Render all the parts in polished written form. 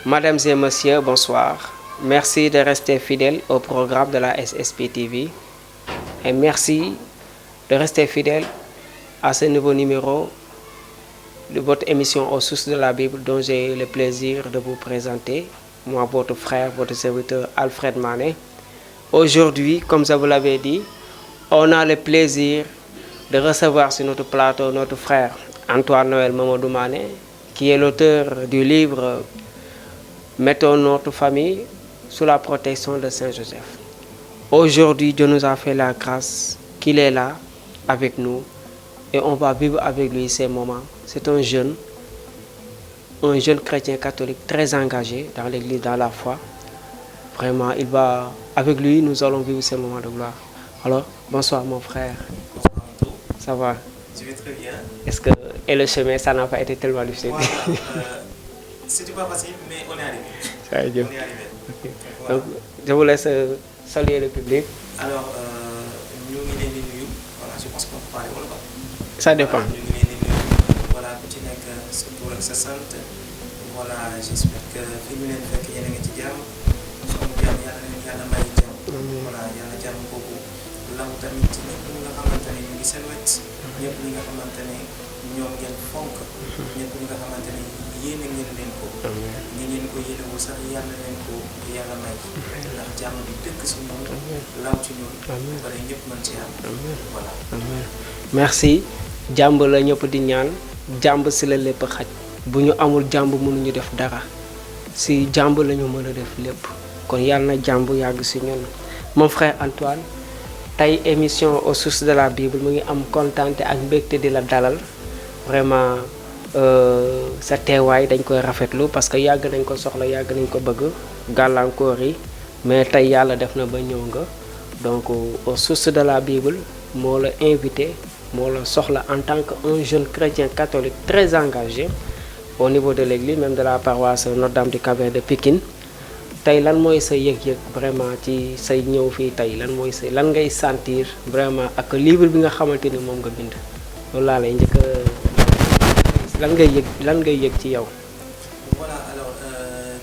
Mesdames et messieurs, bonsoir. Merci de rester fidèles au programme de la SSP TV et merci de rester fidèles à ce nouveau numéro de votre émission aux sources de la Bible dont j'ai le plaisir de vous présenter, moi, votre frère, votre serviteur Alfred Mané. Aujourd'hui, comme je vous l'avais dit, on a le plaisir de recevoir sur notre plateau notre frère Antoine Noël Mamadou Mané, qui est l'auteur du livre Mettons notre famille sous la protection de Saint Joseph. Aujourd'hui, Dieu nous a fait la grâce qu'il est là avec nous et on va vivre avec lui ces moments. C'est un jeune chrétien catholique très engagé dans l'église, dans la foi. Vraiment, avec lui, nous allons vivre ces moments de gloire. Alors, bonsoir mon frère. Bonsoir. Ça va? Je vais très bien. Et le chemin, ça n'a pas été tellement difficile? Voilà, c'était pas facile, mais on est arrivé. Ça y est. On est arrivé. Okay. Voilà. Donc, je vous laisse saluer le public. Alors, ñu ngi leen di nuyu. Voilà, je pense qu'on peut parler wala pas. Ça dépend. Voilà, ñu ngi leen di nuyu. Voilà, ku ci nekk sa tur ak sa sant. Voilà, j'espère que fi ñu leen fekk yéen a ngi ci jàmm. Xam jàmm yàlla leen yàlla may jàmm. Voilà, yàlla jàmm boobu law tamit ci ñëpp ñi nga xamante ne ñu ngi seen wet. ñëpp ñi nga xamante ne ñoom ngeen fonk. ñëpp ñi nga xamante ne yéene ngeen leen ko. ñi ngeen ko yéenewul sax yàlla leen ko yàlla may. ndax jàmm bi dëkk si ñun. law ci ñun. pare ñëpp mën ci am. voilà. Merci. jàmb la ñëpp di ñaan. jàmb si la lépp xaj. bu ñu amul jàmb mënuñu def dara. si jàmb la ñu mën a def lépp. kon yàlla na jàmb yàgg si ñun. mon frère Antoine. tey émission aux sources de la Bible mu ngi am kontaante ak mbégte di la dalal vraiment sa teewaay dañ koy rafetlu parce que yàgg nañ ko soxla yàgg nañ ko bëgg gàllankoor yi mais tey yàlla def na ba ñëw nga donc aux sources de la Bible moo la invité moo la soxla en tant que un jeune chrétien catholique très engagé au niveau de l'église même de la paroisse Notre-Dame du Cap-Vert de Pikine. tey lan mooy sa yëg-yëg vraiment ci say ñëw fii tey lan ngay sentir vraiment ak livre bi nga xamante ni moom nga bind loolu laa lay njëkk lan ngay yëg ci yow. voilà alors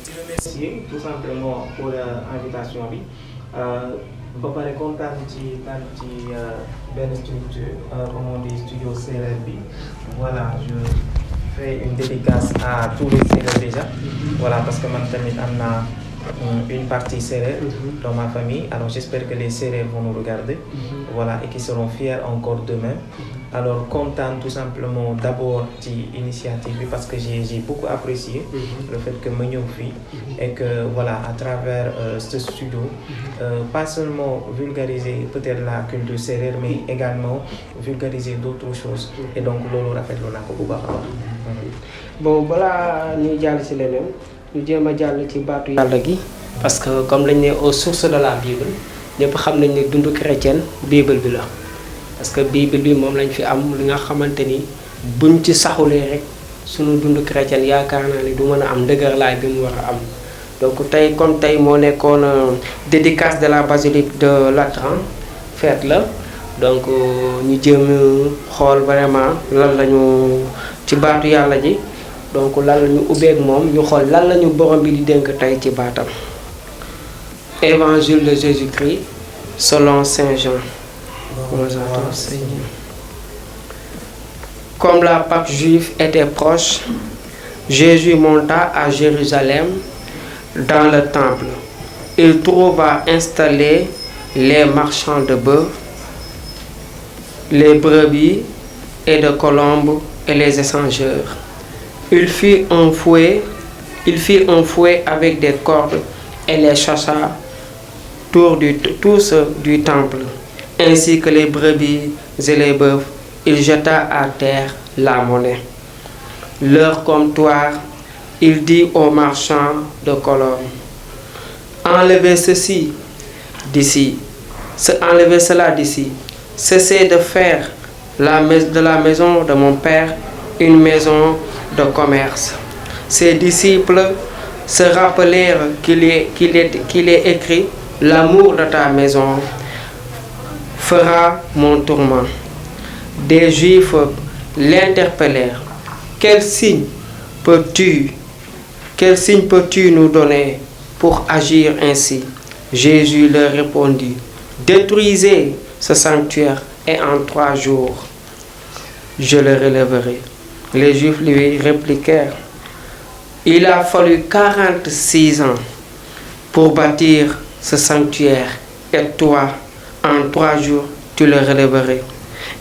di remercier tout simplement pour invitation bi ba pare kontaan ci benn structure comme on dit studio séeréer bi voilà je fais une dédicace à tous les séeréer déjà voilà parce que man tamit am naa une partie sérère dans ma famille. Alors j'espère que les sérères vont nous regarder. Voilà, et qu'ils seront fiers encore demain. Alors content tout simplement d'abord ci initiative bi parce que j'ai beaucoup apprécié le fait que ma ñëw fii et que voilà à travers ce studio pas seulement vulgariser peut-être la culture sérère mais également vulgariser d'autres choses et donc loolu rafetlu naa ko bu baax a baax. Bon balaa ñuy jàll ci leneen ñu jéem a jàll ci baatu yàlla gi parce que comme lañ ne aux sources de la Bible ñëpp xam nañ ne dundu chrétien Bible bi la parce que Bible bi moom lañ fi am li nga xamante ni buñ ci saxulee rek sunu dundu chrétien yaakaar naa ni du mën a am dëgërlaay bi mu war a am donc tey comme tey moo nekkoon dédicace de la basilique de Latran fête la donc ñu jéem xool vraiment lan lañu ci baatu yàlla ji donc lan la ñu ubbeeg moom ñu xool lan la ñu borom bi di dénk tey ci baatam. Évangile de Jésus-Christ selon Saint Jean. Comme la Pâque juive était proche, Jésus monta à Jérusalem dans le temple. Il trouva installés les marchands de bœufs, les brebis et de colombes et les échangeurs. Il fit un fouet avec des cordes et les chacha tous du temple, ainsi que les brebis et les bœufs. Il jeta à terre la monnaie. Leur comptoir, il dit aux marchands de colombes, enlevez ceci d'ici, enlevez cela d'ici, cessez de faire de la maison de mon père une maison de commerce. Ses disciples se rappelèrent qu'il est écrit, l'amour de ta maison fera mon tourment. Des Juifs l'interpellèrent. Quel signe quel signe peux-tu nous donner pour agir ainsi? Jésus leur répondit, détruisez ce sanctuaire et en 3 jours, je le relèverai. Les Juifs lui répliquèrent, il a fallu 46 ans pour bâtir ce sanctuaire et toi, en 3 jours, tu le relèverais.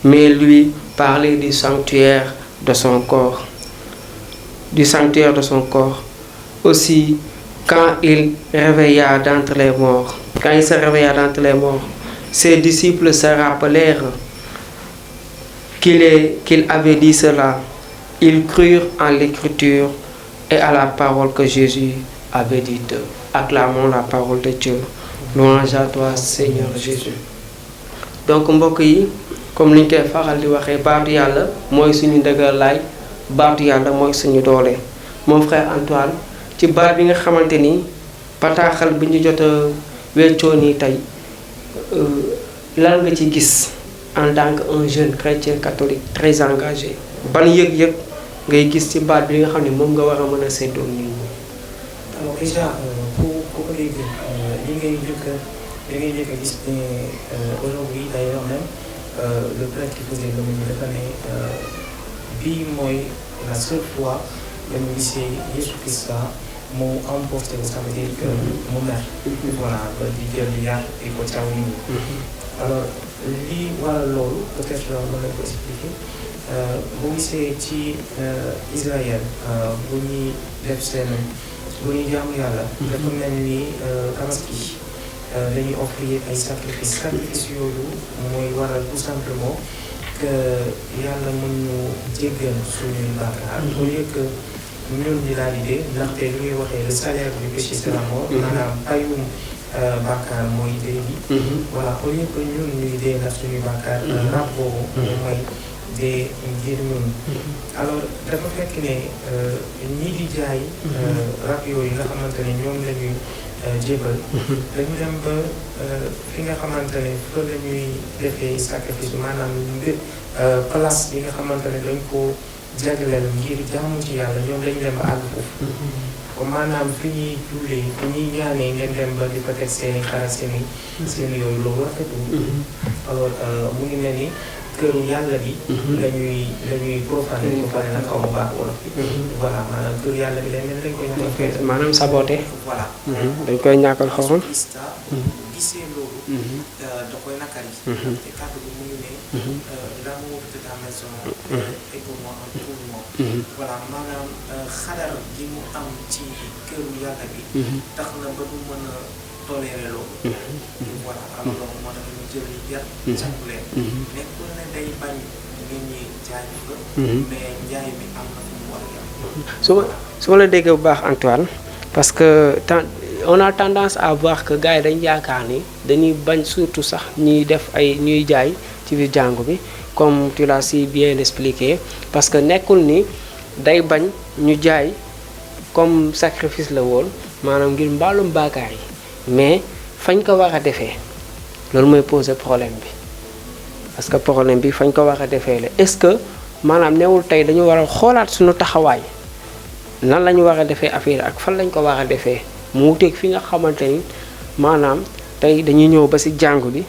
Mais lui parlait du sanctuaire de son corps. Du sanctuaire de son corps. Aussi, quand il se réveilla d'entre les morts, ses disciples se rappelèrent qu'il avait dit cela. Ils crurent en l'écriture et à la parole que Jésus avait dite. Acclamons la parole de Dieu. Louange à toi, Seigneur Jésus. Donc mbokk yi comme niñ koy faral di waxee baatu yàlla mooy suñu ndëgër laay baatu yàlla mooy suñu doole. Mon frère Antoine ci baat bi nga xamante ni bataaxal bi ñu jot a weccoo nii tey lan nga ci gis en tant que un jeune chrétien catholique très engagé ban yëg-yëg ngay gis ci baat bi nga xam ne moom nga war a mën a séddoo nit ñi. Alors déjà pour ko dégg li ngay njëkk a gis ne aujourd'hui d'ailleurs même le prêtre qui faisait l'homélie dafa ne bii mooy la seule fois dañu gisee Yesu Christ mu emporté wu, ça veut dire que mu mer voilà ba di jël yar di ko caw nit ñi. Alors lii waral loolu peut-être mën nañ ko expliquer boo gisee ci Israël bu ñuy def seen bu ñuy jaamu yàlla dafa mel ni tabaski dañuy offrir ay sacrifice yooyu mooy waral tout simplement que yàlla mën ñu jéggal suñuy bàkkaar au lieu que ñun ñu daal di dee ndaxte li ñuy waxee le salaire du péché c'est la mort maanaam payum bàkkaar mooy dee bi voilà au lieu que ñun ñuy dee ndax suñuy bàkkaar rab boobu mooy dee ngir ñun. Alors dafa fekk ne ñii di jaay rab yooyu nga xamante ne ñoom la ñuy jébal dañu dem ba fi nga xamante ne fa la ñuy defee sacrifice maanaam mbir place bi nga xamante ne dañ ko jagleel ngir jaamu ci yàlla ñoom dañu dem ba àgg foofu comme maanaam fi ñuy jullee fi ñuy ñaanee ngeen dem ba di fa teg seen i xara seen i yooyu loolu rafetul. Alors mu ngi mel ni këru yàlla bi lañuy profané ko pare nag xaw ma baax wala voilà maanaam këru yàlla bi lay mel dañ koy ñàkkal maanaam saboté voilà dañ koy ñàkkal xoxam gisee loolu da koy nakari te kàddu bi mu ngi ne l'amour de ta maison est pour moi un tourment voilà maanaam xadar gi mu am ci këru yàlla bi tax na ba du mën a toléré loolu voilà alors donc moo tax ñu jël yar jàpp leen nekkul ne day bañ nit ñi jaay ko mais njaay mi am na fu mu war a yam su ma la déggee bu baax Antoine parce que on a tendance à voir que gars yi dañ yaakaar ni dañuy bañ surtout sax ñuy def ay ñuy jaay ci biir jàngu bi comme tu l'as si bien expliqué parce que nekkul ni day bañ ñu jaay comme sacrifice la woon maanaam ngir mbaalum baakaar yi mais fañ ko war a defee loolu mooy poser problème bi parce que problème bi fañ ko war a defee la est-ce que maanaam newul tey dañu war a xoolaat suñu taxawaay nan la ñu war a defee affaire ak fan lañ ko war a defee mu wuteeg fi nga xamante ni maanaam tey dañuy ñëw ba ci jàngu bi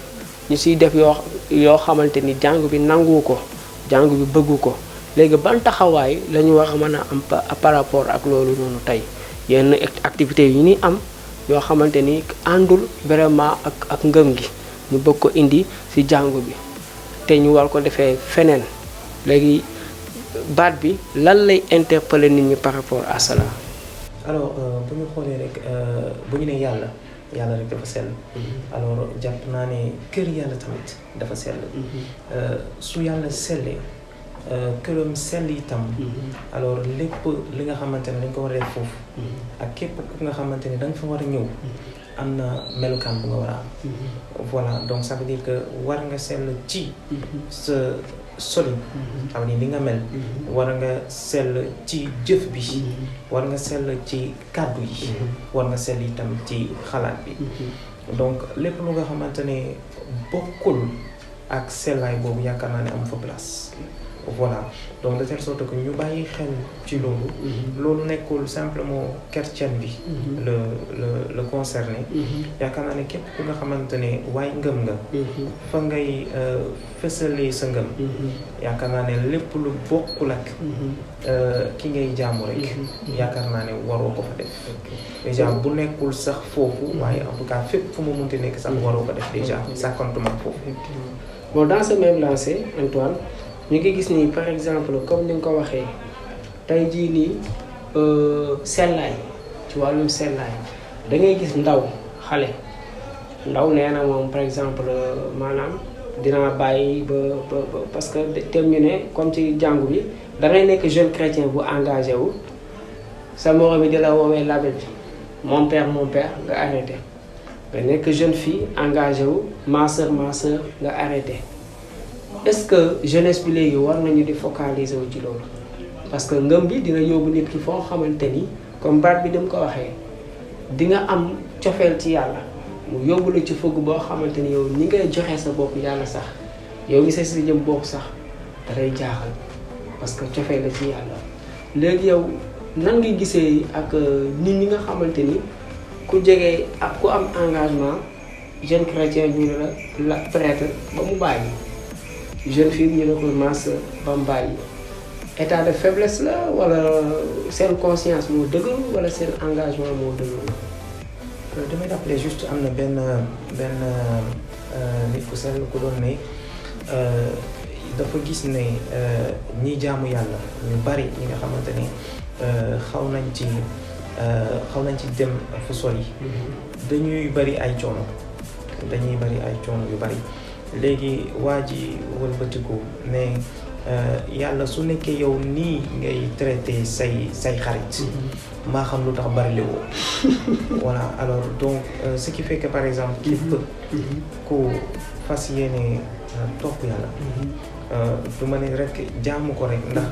ñu ciy def yoo xamante ni jàngu bi nangu ko jàngu bi bëggu ko léegi ban taxawaay la ñu war a mën a am par rapport ak loolu noonu tey yenn activités yi ni am yoo xamante ni àndul vraiment ak ngëm gi ñu bëgg ko indi ci jàngu bi te ñu war ko defee feneen léegi baat bi lan lay interpeller nit ñi par rapport à cela. alors bu ñu xoolee rek bu ñu nee yàlla rek dafa sell. alors jàpp naa ne kër yàlla tamit dafa sell. su yàlla sellee këram sell itam. alors lépp li nga xamante ne dañ ko war a def foofu. ak képp ku nga xamante ne da nga fa war a ñëw. am na melukaan bu nga war a am. voilà donc ça veut dire que war nga sell ci sa solin. xam ni li nga mel. war nga sell ci jëf bi. war nga sell ci kàddu yi. war nga sell itam ci xalaat bi. donc lépp lu nga xamante ne bokkul ak sellaay boobu yaakaar naa ne am fa place. voilà donc de telle sorte que ñu bàyyi xel ci loolu. loolu nekkul simplement chrétien bi. le concerné. yaakaar naa ne képp ku nga xamante ne waaye ngëm nga. fa ngay fësalee sa ngëm. yaakaar naa ne lépp lu bokkul ak. ki ngay jaamu rek. yaakaar naa ne waroo ko fa def. déjà bu nekkul sax foofu waaye en tout cas fépp fu mu munti nekk sax waroo ko def déjà ça compte foofu. bon dans ce même lancé Antoine ñu ngi gis nii par exemple comme ni nga ko waxee tey jii nii sellaay ci wàllum sellaay da ngay gis ndaw xale ndaw nee na moom par exemple maanaam dinaa bàyyi ba parce que tem ñu ne comme ci jàngu bi da ngay nekk jeune chrétien bu engagé wu sa morom bi di la woowee label bi mon père nga arrêté nga nekk jeune fille engagé wu ma sœur nga arrêté est-ce que jeunesse bi léegi war nañu di focaliser wu ci loolu parce que ngëm bi dina yóbbu nit ki foo xamante ni comme baat bi dem ko waxee di nga am cofeel ci yàlla mu yóbbu la ci fëgg boo xamante ni yow ni ngay joxe sa bopp yàlla sax yow mi sa jëm bopp sax dalay jaaxal parce que cofeel la ci yàlla léegi yow nan nga gisee ak nit ñi nga xamante ni ku jege ak ku am engagement jeune chrétien ñu ne la prêtre ba mu bàyyi jeune fille ñu ne ko masse ba mu bàyyi état de faiblesse la wala seen conscience moo dëgër wala seen engagement moo dëgër. damay rappeler juste am na benn nit ku sell ku doon ne dafa gis ne ñi jaamu yàlla ñu bari ñi nga xamante ne xaw nañ ci dem fu sori dañuy bari ay coono yu bari léegi waa ji wëlbatiku ne yàlla su nekkee yow nii ngay traité say xarit maa xam lu tax bari le woo voilà alors donc ce qui fait que par exemple képp ku fas yéene topp yàlla du ma ne rek jaamu ko rek ndax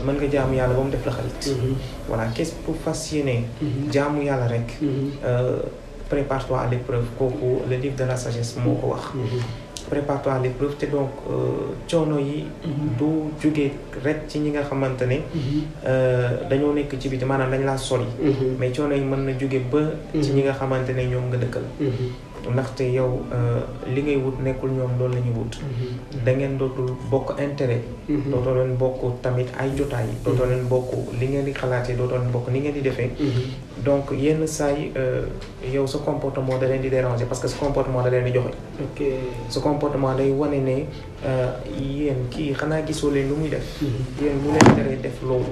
mën nga jaamu yàlla ba mu def la xarit voilà qu'est-ce pour fas yéene jaamu yàlla rek prépare-toi à l'épreuve kooku le livre de la sagesse moo ko wax prépare-toi à l'épreuve te donc coono yi du jóge rek ci ñi nga xamante ne dañoo nekk ci biti maanaam dañ laa sori mais coono yi mën na jóge ba ci ñi nga xamante ne ñoom nga dëkkal ndaxte yow li ngay wut nekkul ñoom loolu la ñuy wut da ngeen dootul bokk intérêt dootoo leen bokk tamit ay jotaay dootoo leen bokk li ngeen di xalaatee dootoo leen bokk ni ngeen di defee donc yenn saay yow sa comportement da leen di déranger parce que sa comportement da leen di joxe sa comportement day wane ne yéen kii xanaa gisoo leen lu muy def yéen lu leen teree def loolu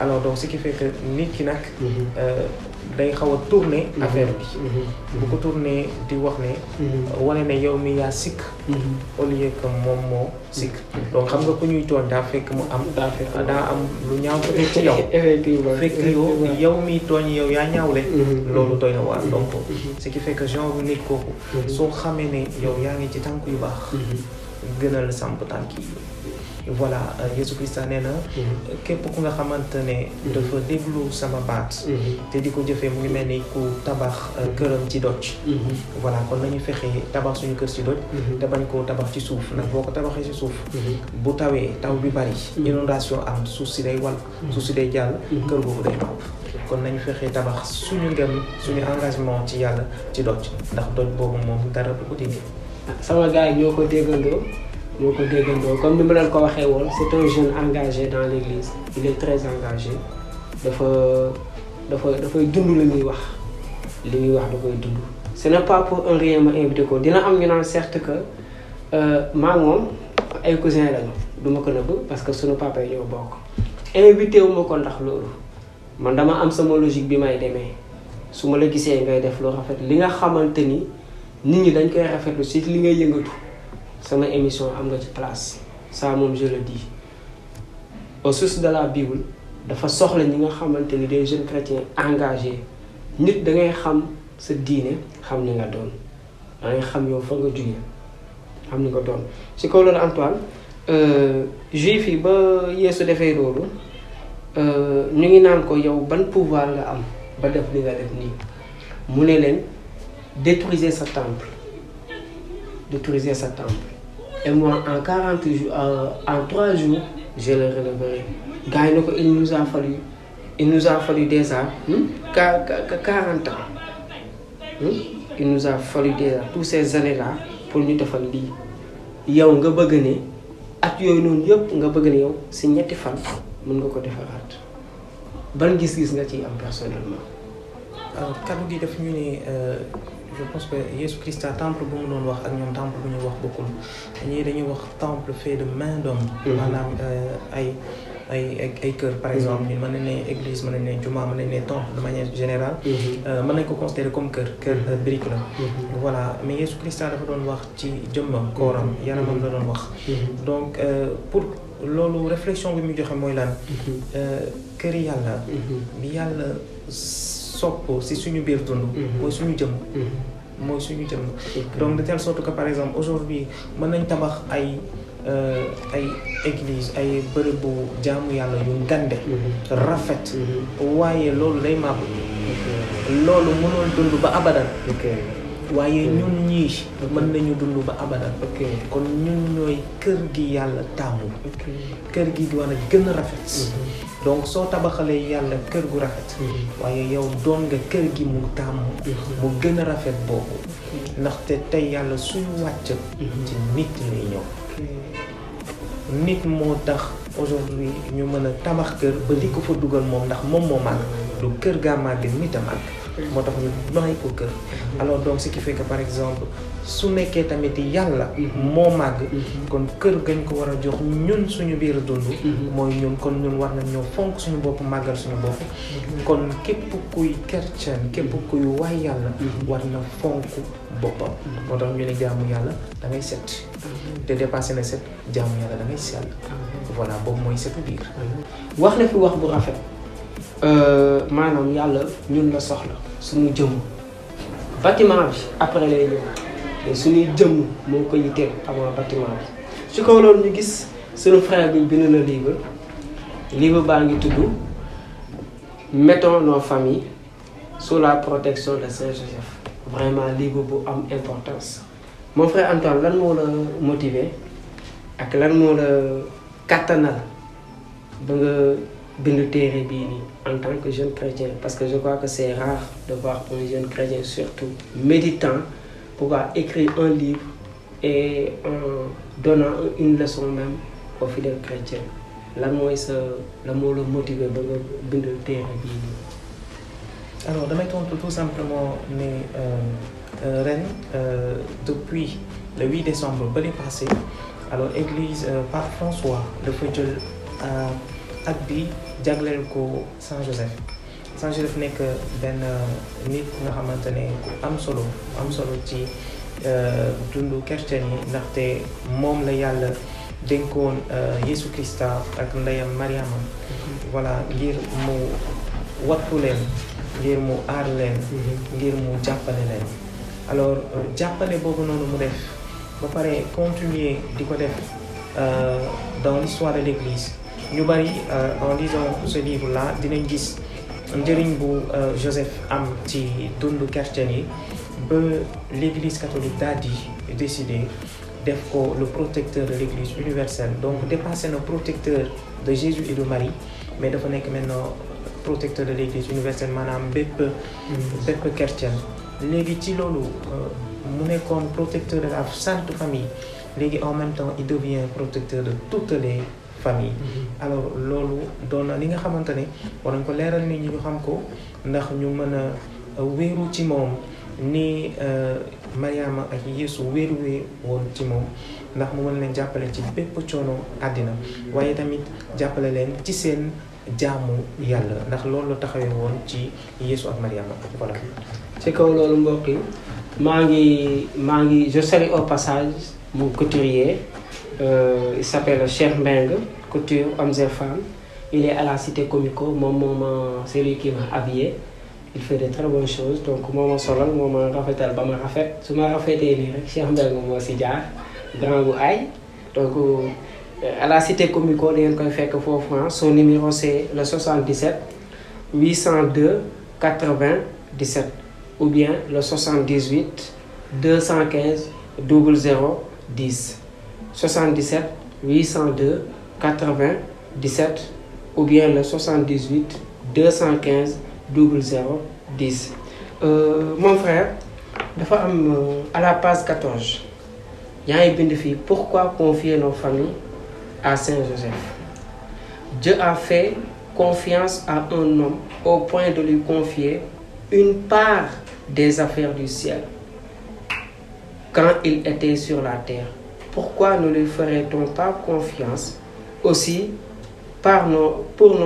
alors donc ce qui fait que nit ki nag day xaw a tourner affaire bi bu ko tourner di wax ne wane ne yow mi yaa sikk au lieu que moom moo sikk donc xam nga ku ñuy tooñ daa fekk mu am daa am lu ñaaw peut-être ci yow fekk yow mi tooñ yow yaa ñaawle loolu doy na waar donc ce qui fait que genre nit kooku soo xamee ne yow yaa ngi ci tànk yu baax gënal samp tànk yi voilà Yesu Christa nee na képp ku nga xamante ne dafa déglu sama baat te di ko jëfee mu ngi mel ni ku tabax këram ci doj voilà kon nañu fexe tabax suñu kër ci doj te bañ koo tabax ci suuf nag boo ko tabaxee ci suuf bu tawee taw bi bari inondation am suuf si day wal suuf si day jàll kër googu day màbb kon nañu fexe tabax suñu ngëm suñu engagement ci yàlla ci doj ndax doj boobu moom dara du ko dindi sama gars yi ñoo ko déggandoo comme ni ma leen ko waxee woon c'est un jeune engagé dans l'église il est très engagé dafay dund li muy wax da koy dund ce n'est pas pour un rien ma invité ko dina am ñu naan certes que maa moom ay cousin lañu du ma ko nëbb parce que sunu papa yi ñoo bokk invité wu ma ko ndax loolu man dama am sama logique bi may demee su ma la gisee ngay def lu rafet li nga xamante ni nit ñi dañ koy rafetlu si li ngay yëngatu sama émission am nga ci place ça moom je le dis au source de la Bible dafa soxla ñi nga xamante ni des jeunes chrétiens engagés nit da ngay xam sa diine xam ni nga doon da ngay xam yow fa nga jógee xam ni nga doon ci kaw loolu Antoine juif yi ba Yeesu defee loolu ñu ngi naan ko yow ban pouvoir nga am ba def li nga def nii mu ne leen détruisez sa temple et moi en 40 jours en 3 jours je le releverai gars yi ne ko il nous a fallu déjà 40 ans il nous a fallu déjà toutes ces années là pour ñu defal lii yow nga bëgg ne at yooyu noonu yëpp nga bëgg ne yow si ñetti fan mën nga ko defaraat ban gis-gis nga ciy am personnellement. kaddu gi daf ñu ne je pense que Jésus Christ temple bu mu doon wax ak ñoom temple bu ñuy wax bokkul dañuy wax temple fait de main d'homme. maanaam ay kër par exemple ñun mën nañ ne église mën nañ ne jumaa mën nañ ne temple de manière générale. mën nañ ko considérer comme kër brique la. voilà mais Jésus Christ dafa doon wax ci jëmmam kooram yaramam la doon wax. donc pour loolu réflexion bi mu joxe mooy lan. kër yàlla. bi yàlla sopp si suñu biir dund. mooy suñu jëmm. mooy suñu jëmm. donc de telle sorte que par exemple aujourd'hui mën nañ tabax ay église ay bërëbu jaamu yàlla yu ngande rafet waaye loolu day màbb loolu mënul dund ba abadan waaye ñun ñii mën nañu dund ba abadan kon ñun ñooy kër gi yàlla taamu kër gi war a gën a rafet donc soo tabaxalee yàlla kër gu rafet waaye yow doon nga kër gi mu taamu mu gën a rafet boobu ndaxte tey yàlla suy wàcc ci nit lay ñëw nit moo tax aujourd'hui ñu mën a tabax kër ba di ko fa dugal moom ndax moom moo màgg du kër gaa màgg nit a màgg moo tax ñu bàyyi ko kër alors donc ce qui fait que par exemple su nekkee tamit yàlla moo màgg kon kër gañ ko war a jox ñun suñu biir dund mooy ñun kon ñun war nañ ñoo fonk suñu bopp màggal suñu bopp kon képp kuy chrétien képp kuy waay yàlla war na fonk boppam moo tax ñu ne jaamu yàlla da ngay set te dépassé na set jaamu yàlla da ngay sell voilà boobu mooy setu biir wax na fi wax bu rafet maanaam yàlla ñun la soxla suñu jëmm bâtiment bi après lay ñëw mais suñuy jëmm moo ko yitteel avant bâtiment bi su ko loolu ñu gis suñu frère bi bind na livre baa ngi tudd mettons nos familles sous la protection de Saint-Joseph vraiment livre bu am importance mon frère Antoine lan moo la motiver ak lan moo la kattanal ba nga bind téere bii nii en tant que jeune chrétien parce que je crois que c'est rare de voir un jeune chrétien surtout méditant pouvoir écrire un livre et en donnant une leçon même aux fidèles chrétiens lan mooy lan moo la motiver ba nga bind téere bii nii. alors damay tontu tout simplement ne ren depuis le 8 décembre ba passé alors église Pape François dafa jël at bi jagleel ko Saint-Joseph nekk benn nit nga xamante ne am solo ci dundu chrétien yi ndaxte moom la yàlla dénkoon Yesu Christa ak ndeyam Mariama voilà ngir mu wattu leen ngir mu aar leen ngir mu jàppale leen alors jàppale boobu noonu mu def ba pare continuer di ko def dans l'histoire de l'église ñu bari en lisant ce livre là dinañ gis njëriñ bu Joseph am ci dundu chrétien yi ba l'église catholique daal di décider def ko le protecteur de l'église universelle donc dépassé na protecteur de Jésus et de Marie mais dafa nekk maintenant protecteur de l'église universelle maanaam bépp chrétien léegi ci loolu mu nekkoon protecteur de la sainte famille léegi en même temps il devient protecteur de toutes les familles alors loolu doon na li nga xamante ne war nañ ko leeral nit ñi ñu xam ko ndax ñu mën a wéeru ci moom ni Mariama ak Yeesu wéeruwee woon ci moom ndax mu mën leen jàppale ci bépp coono àddina waaye tamit jàppale leen ci seen jaamu yàlla ndax loolu la taxawee woon ci Yeesu ak Mariama voilà. ci kaw loolu mbokk yi maa ngi je salue au passage mon couturier il s'appelle Cheikh Mbengue couture hommes et femmes il est à la cité Comico c'est lui qui m'a habillé il fait de très bonnes choses donc moo ma solal moo ma rafetal ba ma rafet su ma rafetee nii rek Cheikh Mbengue moo si jaar grand bu ay donc à la cité Comico da ngeen koy fekk foofu son numéro c'est le 77 802 80 17 ou bien le 78 215 00 10 77 802 80 17 ou bien le 78 215 00 10. Mon frère, à la page 14, il y a une bind pourquoi confier nos familles à Saint-Joseph. Dieu a fait confiance à un homme au point de lui confier une part des affaires du ciel quand il était sur la terre. Pourquoi ne lui ferait-on pas confiance aussi pour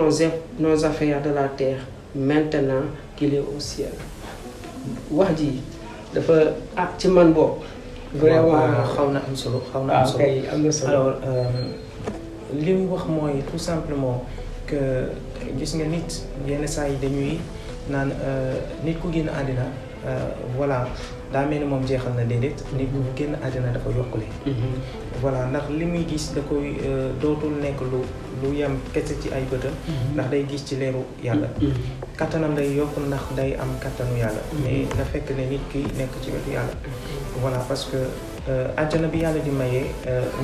nos affaires de la terre maintenant qu'il est au ciel? wax ji dafa ci man boobu. vraiment xaw na am solo alors li mu wax mooy tout simplement que gis nga nit yenn saa yi dañuy naan nit ku génn àddina voilà daa mel ni moom jeexal na déedéet nit ku génn àddina dafa yokkule. voilà ndax li muy gis da koy dootul nekk lu yem kese ci ay bëtam. ndax day gis ci leeru yàlla. kattanam day yokk ndax day am kattanu yàlla. mais na fekk ne nit ki nekk ci wetu yàlla. voilà parce que àjjana bi yàlla di maye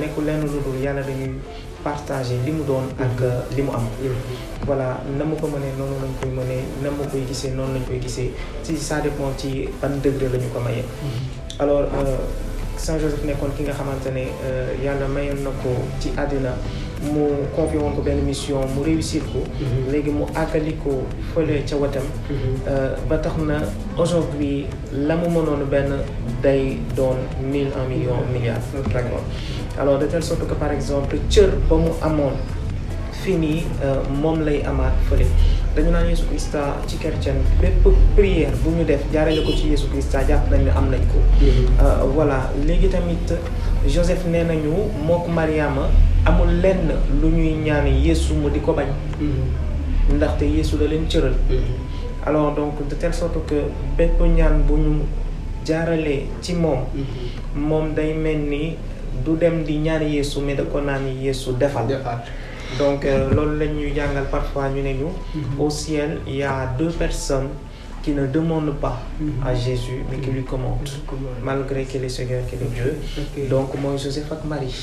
nekkul lenn lu dul yàlla dañuy partager li mu doon ak li mu am. voilà na mu ko mënee noonu lañ koy mënee na mu koy gisee noonu lañ koy gisee ci ça dépend ci ban degré la ñu ko mayee. alors Saint Joseph nekkoon ki nga xamante ne yàlla mayoon na ko ci àddina mu confié woon ko benn mission mu réussir ko. léegi mu àggali ko fële ca wetam. ba tax na aujourd'hui la mu mënoon benn day doon 1000 1 million milliards. d'accord alors de telle sorte que par exemple cër ba mu amoon fii nii moom lay amaat fële. dañu naan Yesu Christa ci chrétien bépp prière bu ñu def jaarale ko ci Yesu Christa jàpp nañ ne am nañ ko. voilà léegi tamit Joseph nee nañu mook Mariama amul lenn lu ñuy ñaan Yesu mu di ko bañ. ndaxte Yesu da leen cëral. alors donc de telle sorte que bépp ñaan bu ñu jaaralee ci moom. moom day mel ni du dem di ñaan Yesu mais da ko naan Yesu defal. donc loolu la ñuy jàngal parfois ñu ne ñu au ciel il y a 2 personnes qui ne demandent pas à Jésus mais qui lui commandent malgré qu'il est Seigneur qu'il est Dieu. donc mooy Joseph ak Marie.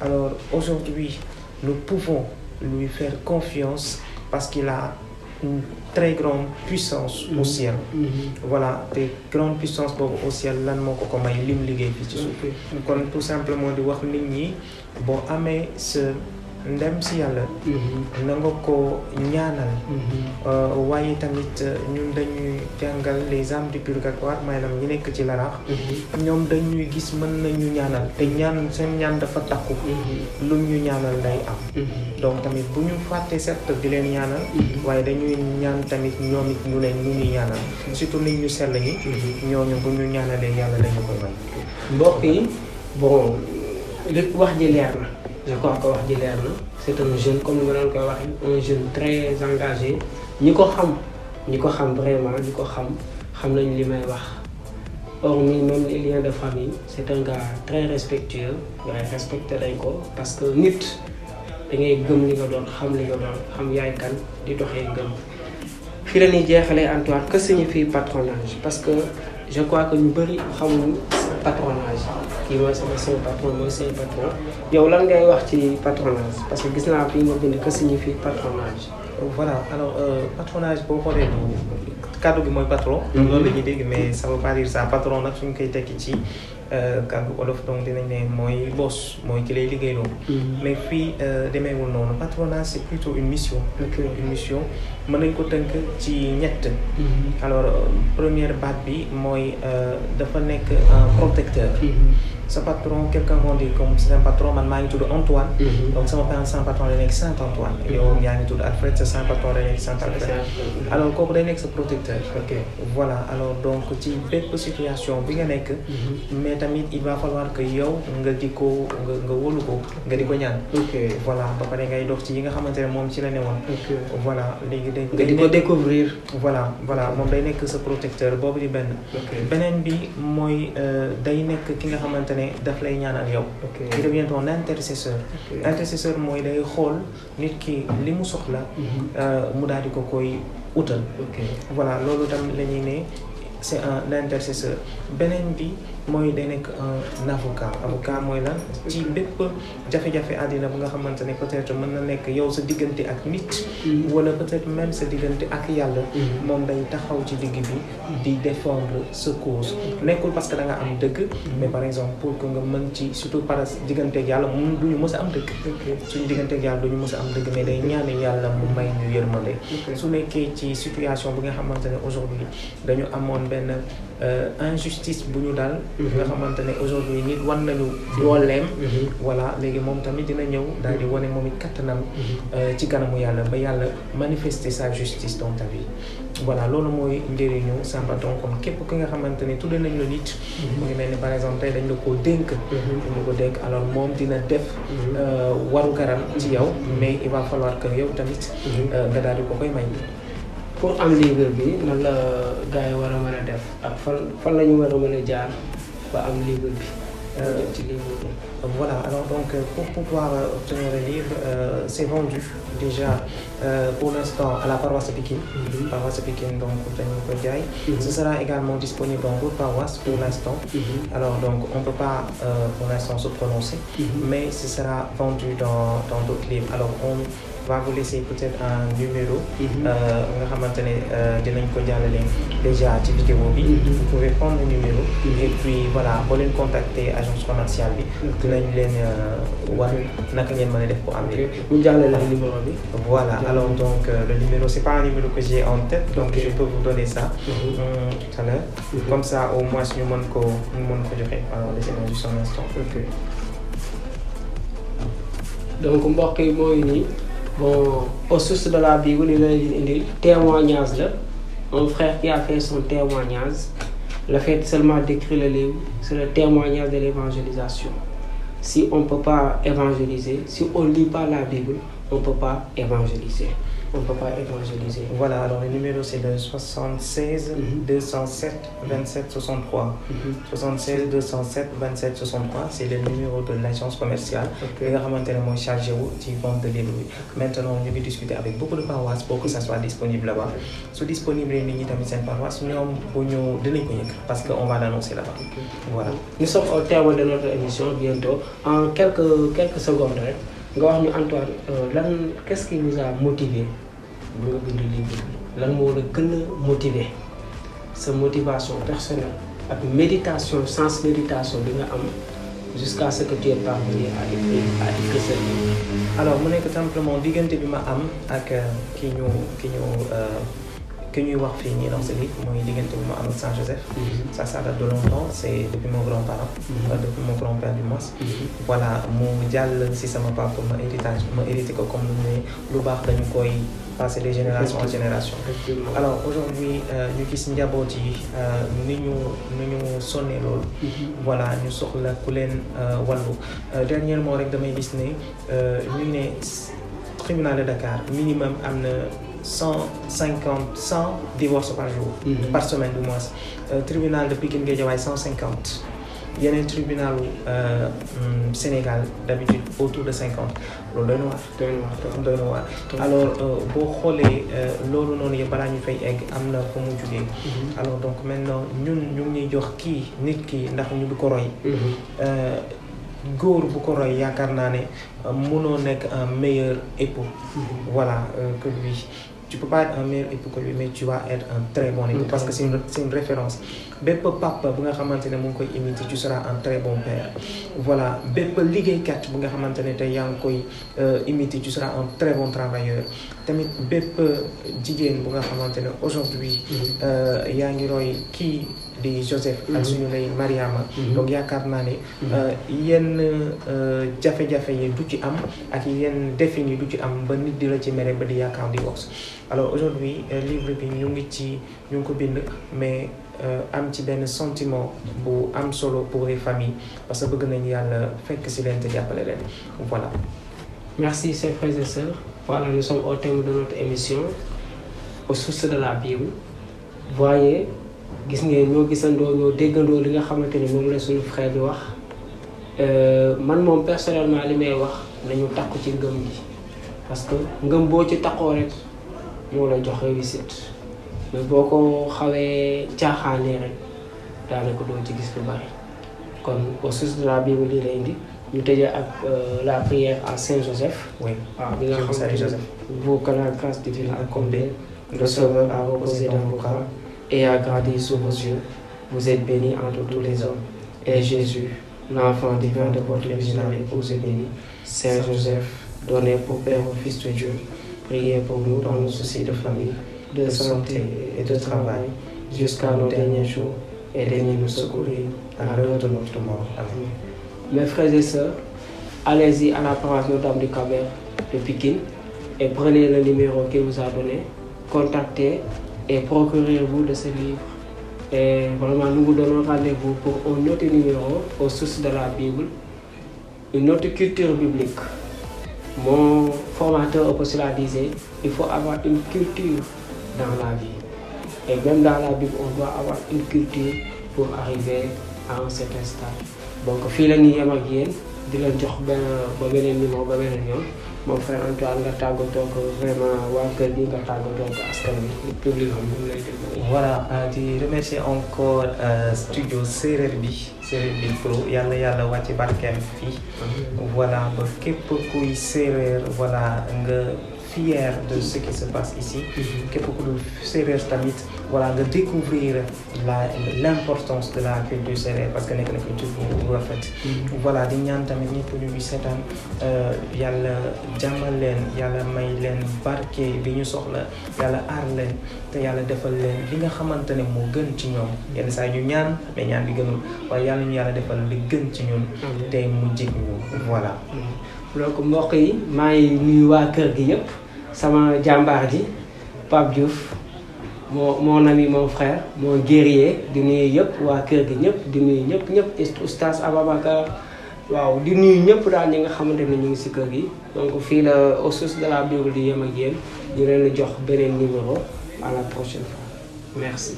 alors aujourd'hui nous pouvons lui faire confiance parce qu'il a une très grande puissance au ciel. voilà te grande puissance boobu au ciel lan moo ko may lim liggéey fii ci suuf. kon tout simplement di wax nit ñi boo amee sa ndem si yàlla na nga ko ñaanal. waaye tamit ñun dañuy jàngal les âmes du purgatoire maanaam ñi nekk ci larax. ñoom dañuy gis mën nañu ñaanal te ñaan seen ñaan dafa takku. lu ñu ñaanal day am. donc tamit bu ñu fàttee set di leen ñaanal. waaye dañuy ñaan tamit ñoom it ñu leen ñu ñuy ñaanal surtout nit ñu sell ñi. ñooñu bu ñu ñaanalee yàlla dañu koy may. mbokk yi bon li wax ji leer na. je crois que wax ji leer na c'est un jeune comme ni ma doon koy waxee un jeune très engagé ñi ko xam vraiment ñi ko xam nañ li may wax. hormis même les liens de famille c'est un gars très respectueux waaye respecté dañ ko parce que nit da ngay gëm li nga doon xam yaay kan di doxee gëm. fii la ñuy jeexalee Antoine que signifie patronage parce que je crois que ñu bëri xamuñu patronage kii mooy sama patron mooy seen patron yow lan ngay wax ci patronage parce que gis naa fii nga bind que signifie patronage. voilà alors patronage boo xoolee kàddu gi mooy patron. loolu la ñuy dégg mais ça veut pas dire ça patron nag suñ koy tekki ci kàddu olof donc dinañ ne mooy boss mooy ki lay liggéeyloo. mais fii demeewul noonu patronage c'est plutôt une mission. une mission mën nañ ko tënk ci ñett. alors première baat bi mooy dafa nekk un protecteur. sa patron quelqu'un qu'on dit comme c'est un patron man maa ngi tudd Antoine. donc sama parent sama patron day nekk Saint Antoine. yow yaa ngi tudd Alfred sa Saint patron day nekk Saint Alfred. alors kooku day nekk sa protecteur. voilà alors donc ci bépp situation bi nga nekk. mais tamit il va falloir que yow nga di ko nga wóolu ko nga di ko ñaan. voilà ba pare ngay dox ci yi nga xamante ne moom ci la ne woon. voilà léegi day nga di ko découvrir. voilà moom day nekk sa protecteur boobu di benn. beneen bi mooy day nekk ki nga xamante ne daf lay ñaanal yow. il devient ton intercesseur. intercesseur mooy day xool nit ki li mu soxla. mu daal di ko koy utal. voilà loolu tam la ñuy ne c'est un intercesseur beneen bi mooy day nekk un avocat mooy lan ci bépp jafe-jafe àddina bu nga xamante ne peut-être mën na nekk yow sa diggante ak nit wala peut-être même sa diggante ak yàlla moom day taxaw ci digg bi di défendre sa cause nekkul parce que da nga am dëgg mais par exemple pour que nga mën ci surtout par diggante ak yàlla mun duñu mës a am dëgg suñu diggante ak yàlla duñu mës a am dëgg mais day ñaan yàlla mu may ñu yërmande su nekkee ci situation bi nga xamante ne aujourd'hui dañu amoon benn injustice bu ñu dal nga xamante ne aujourd'hui nit wan nañu dooleem voilà léegi moom tamit dina ñëw daal di wane moom it kattanam ci kanamu yàlla ba yàlla manifester sa justice dans ta vie voilà loolu mooy njëriñu Samba donc comme képp ki nga xamante ne tudde nañ la nit mu ngi mel ni par exemple tey dañ la koo dénk alors moom dina def waru garam ci yow mais il va falloir que yow tamit nga daal di ko koy may. pour am livre bi nan la gars yi war a mën a def ak fan la ñu war a mën a jaar ba am livre bi. ci livre bi. Voilà, alors donc pour pouvoir obtenir le livre, c'est vendu déjà pour l'instant à la paroisse Pikine. Paroisse Pikine, donc ce sera également disponible dans d'autres paroisses pour l'instant. Alors donc on ne peut pas pour l'instant se prononcer, mais ce sera vendu dans d'autres livres. Alors on va vous laisser peut-être un numéro nga xamante ne dinañ ko jàllale déjà ci vidéo bi. Vous pouvez prendre le numéro et puis voilà boo leen contacter agence commerciale bi dinañ leen wax naka ngeen mën a def pour am ñu jàllale numéro bi. Voilà, alors donc le numéro c'est pas un numéro que j'ai en tête donc je peux vous donner ça tout à l'heure. Comme ça au moins ñu mën ko joxe. Alors laissez-moi juste un instant. Donc mbokk yi mooy nii bon aux sources de la Bible li la leen indil témoignage la un frère qui a fait son témoignage. Le fait seulement d'écrire le livre, c'est le témoignage de l'évangélisation. Si on ne peut pas évangéliser, si on ne lit pas la Bible, on ne peut pas évangéliser. On ne peut pas évangéliser. Voilà, alors le numéro c'est le 76 207 27 63. 76 207 27 63, c'est le numéro de l'agence commerciale. Et nga xamante ne mooy chargé wu ci vente de livre bi. Maintenant ñu ngi discuter avec beaucoup de paroisses pour que ça soit disponible là-bas. Su disponible nit ñi tamit seen paroisse ñoom bu ñu dinañ ko yëg parce que on va l'annoncer là-bas. Voilà. Nous sommes au terme de notre émission bientôt. En quelques secondes rek nga wax ñu Antoine qu'est-ce qui vous a motivé bu nga bind livre bi lan moo la gën a motiver sa motivation personnelle ak méditation sens méditation bi nga am jusqu'à ce que tu es parvenu à écrire ce livre. Alors mu nekk simplement diggante bi ma am ak ki ñuy wax fii nii dans ce livre mooy diggante bi ma am ak Saint-Joseph. Ça date de longtemps, c'est depuis mon grand-parent, depuis mon grand-père du moins. Voilà mu jàll si sama papa ma hérité ko comme lu baax dañu koy passer de génération en génération. Alors aujourd'hui ñu gis njaboot yi ni ñu sonné loolu. Voilà ñu soxla ku leen wàllu. Dernièrement rek damay gis ne ñu ne tribunal de Dakar minimum am na 100 divorces par jour. Par semaine du moins. Tribunal de Pikine Guédiawaye 150. yeneen tribunal Sénégal d'habitude autour de 50 loolu doy na waar alors boo xoolee loolu noonu yëpp balaa ñu fay egg am na fa mu jugee. Alors donc maintenant ñu ngi jox kii nit ki ndax ñu du ko roy. góor bu ko roy yaakaar naa ne mënoo nekk un meilleur époux. Voilà que lui. Tu peux pas être un meilleur époux que lui, mais tu vas être un très bon époux parce que c'est une référence. Bépp papa bu nga xamante ne mu ngi koy imiter, tu seras un très bon père. Voilà bépp liggéeykat bu nga xamante ne tey yaa ngi koy imiter, tu seras un très bon travailleur. Tamit bépp jigéen bu nga xamante ne aujourd'hui yaa ngi roy kii di Joseph ak suñu lay Mariama. Donc yaakaar naa ne yenn jafe-jafe yi du ci am ak yenn défis yi du ci am ba nit di la ci mere ba di yaakaar di wax. Alors aujourd'hui livre bi ñu ngi ko bind mais am ci benn sentiment bu am solo pour les familles parce que bëgg nañu yàlla fekk si leen te jàppale leen voilà. Merci chers frères et sœurs. Voilà, nous sommes au terme de notre émission aux sources de la Bible. Voyez gis ngeen ñoo gisandoo ñoo déggandoo li nga xamante ni moom la suñu frère bi wax man moom personnellement li may wax nañu takku ci ngëm gi parce que ngëm boo ci takkoo rek moo la jox réussite mais boo ko xawee caaxaanee rek daanaka doo ci gis lu bari kon aux sources de la Bible lii la indi ñu tëjee ak la prière à Saint Joseph. Oui. waaw bi nga xam Saint Joseph. vous que la grâce divine a comblé, le Sauveur a reposé dans vos bras et a grandi sous vos yeux. Vous êtes bénie entre tous les hommes. Et Jésus, l'enfant divin de votre virginale épouse est béni. Saint Joseph, donné pour Père au Fils de Dieu, priez pour nous dans nos soucis de famille, de santé et de travail, jusqu'à nos derniers jours, et daignez nous secourir à l'heure de notre mort. Amen. Mes frères et sœurs, allez-y à la paroisse Notre-Dame du Cap-Vert de Pikine et prenez le numéro qu'il vous a donné, contactez et procurez-vous de ce livre. Et vraiment, nous vous donnons rendez-vous pour un autre numéro aux sources de la Bible, une autre culture biblique. Mon formateur Opossila disait, il faut avoir une culture dans la vie. Et même dans la Bible, on doit avoir une culture pour arriver à un certain stade. Donc, fii la ñuy yem ak yéen di leen jox ba beneen numéro ba beneen yoon mon frère Antoine nga tàggatoo ko vraiment waa kër gi nga tàggatoo ko askan wi public am ñu lay déglu. Voilà di remercier encore studio Séeréer bi pro yàlla wàcce barkeem fii. Voilà ba képp kuy séeréer voilà nga fier de ce qui se passe ici. képp ku dul séeréer tamit voilà nga découvrir l'importance de la culture séeréer parce que nekk na culture bu rafet. Voilà di ñaan tamit ñëpp ñu ngi seetaan yàlla jàmmal leen yàlla may leen barke bi ñu soxla yàlla aar leen te yàlla defal leen li nga xamante ne moo gën ci ñoom yenn saa ñu ñaan mais ñaan bi gënul waaye yàlla ñu yàlla defal li gën ci ñun te mu jig ñu voilà. donc mbokk yi maa ngi nuyu waa kër gi yëpp sama jàmbaar ji Pape Diouf mon ami mon frère mon guerrier di nuyu yëpp waa kër gi ñëpp di nuyu ñëpp oustaz Ababacar waaw di nuyu ñëpp daal ñi nga xamante ne ñu ngi si kër gi donc fii la aux sources de la Bible di yem ak yéen di leen jox beneen numéro à la prochaine fois merci.